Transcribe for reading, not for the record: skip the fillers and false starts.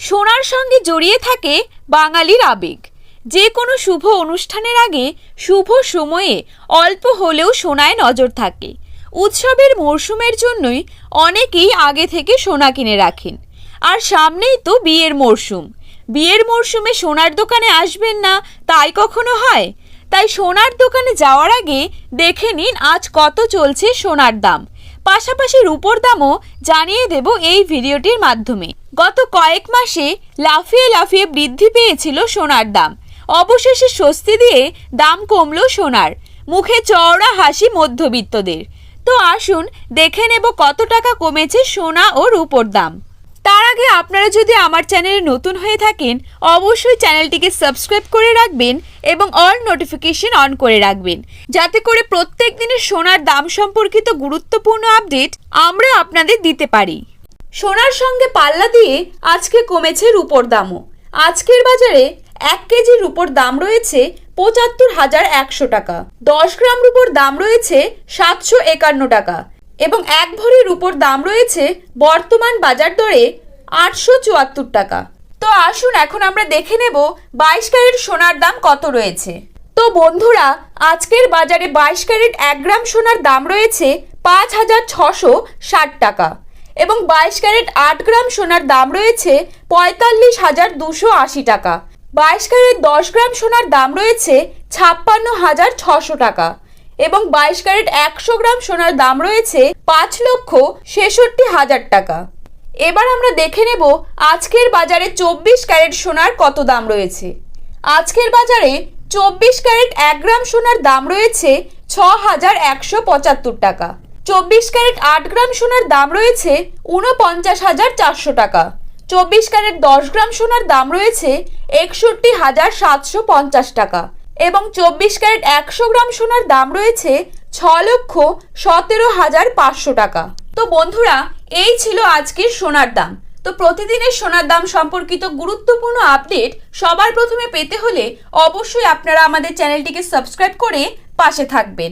সোনার সঙ্গে জড়িয়ে থাকে বাঙালির আবেগ। যে কোনো শুভ অনুষ্ঠানের আগে শুভ সময়ে অল্প হলেও সোনায় নজর থাকে। উৎসবের মরশুমের জন্যই অনেকেই আগে থেকে সোনা কিনে রাখেন। আর সামনেই তো বিয়ের মরশুম। বিয়ের মরশুমে সোনার দোকানে আসবেন না তাই কখনো হয়? তাই সোনার দোকানে যাওয়ার আগে দেখে নিন আজ কত চলছে সোনার দাম। পাশাপাশি রূপোর দামও জানিয়ে দেব এই ভিডিওটির মাধ্যমে। গত কয়েক মাসে লাফিয়ে লাফিয়ে বৃদ্ধি পেয়েছিল সোনার দাম। অবশেষে স্বস্তি দিয়ে দাম কমলো সোনার। মুখে চওড়া হাসি মধ্যবিত্তদের। তো আসুন দেখে নেব কত টাকা কমেছে সোনা ও রূপোর দাম। তার আগে আপনারা যদি আমার চ্যানেলে নতুন হয়ে থাকেন অবশ্যই চ্যানেলটিকে সাবস্ক্রাইব করে রাখবেন এবং অল নোটিফিকেশন অন করে রাখবেন, যাতে করে প্রত্যেক দিনের সোনার দাম সম্পর্কিত গুরুত্বপূর্ণ আপডেট আমরা আপনাদের দিতে পারি। সোনার সঙ্গে পাল্লা দিয়ে আজকে কমেছে রূপোর দামও। আজকের বাজারে 1 কেজি রূপোর দাম রয়েছে ৭৫,১০০ টাকা। 10 গ্রাম রূপোর দাম রয়েছে ৭৫১ টাকা এবং 1 ভরি রূপোর দাম রয়েছে বর্তমান বাজার দরে ৮৭৪ টাকা। তো আসুন এখন আমরা দেখে নেব 22 ক্যারেট সোনার দাম কত রয়েছে। তো বন্ধুরা, আজকের বাজারে 22 ক্যারেট 1 গ্রাম সোনার দাম রয়েছে ৫,৬৬০ টাকা এবং 22 ক্যারেট 8 গ্রাম সোনার দাম রয়েছে ৪৫,২৮০ টাকা। 22 ক্যারেট 10 গ্রাম সোনার দাম রয়েছে ৫৬,৬০০ টাকা এবং 22 ক্যারেট 100 গ্রাম সোনার দাম রয়েছে ৫,৬৬,০০০ টাকা। এবার আমরা দেখে নেব আজকের বাজারে 24 ক্যারেট সোনার কত দাম রয়েছে। আজকের বাজারে 24 ক্যারেট 1 গ্রাম সোনার দাম রয়েছে ৬,১৭৫ টাকা। 24 ক্যারেট 8 গ্রাম সোনার দাম রয়েছে ৪৯,৪০০ টাকা। 24 ক্যারেট 10 গ্রাম সোনার দাম রয়েছে ৬১,৭৫০ টাকা এবং 24 ক্যারেট 100 গ্রাম সোনার দাম রয়েছে ৬,১৭,৫০০ টাকা। তো বন্ধুরা, এই ছিল আজকের সোনার দাম। তো প্রতিদিনের সোনার দাম সম্পর্কিত গুরুত্বপূর্ণ আপডেট সবার প্রথমে পেতে হলে অবশ্যই আপনারা আমাদের চ্যানেলটিকে সাবস্ক্রাইব করে পাশে থাকবেন।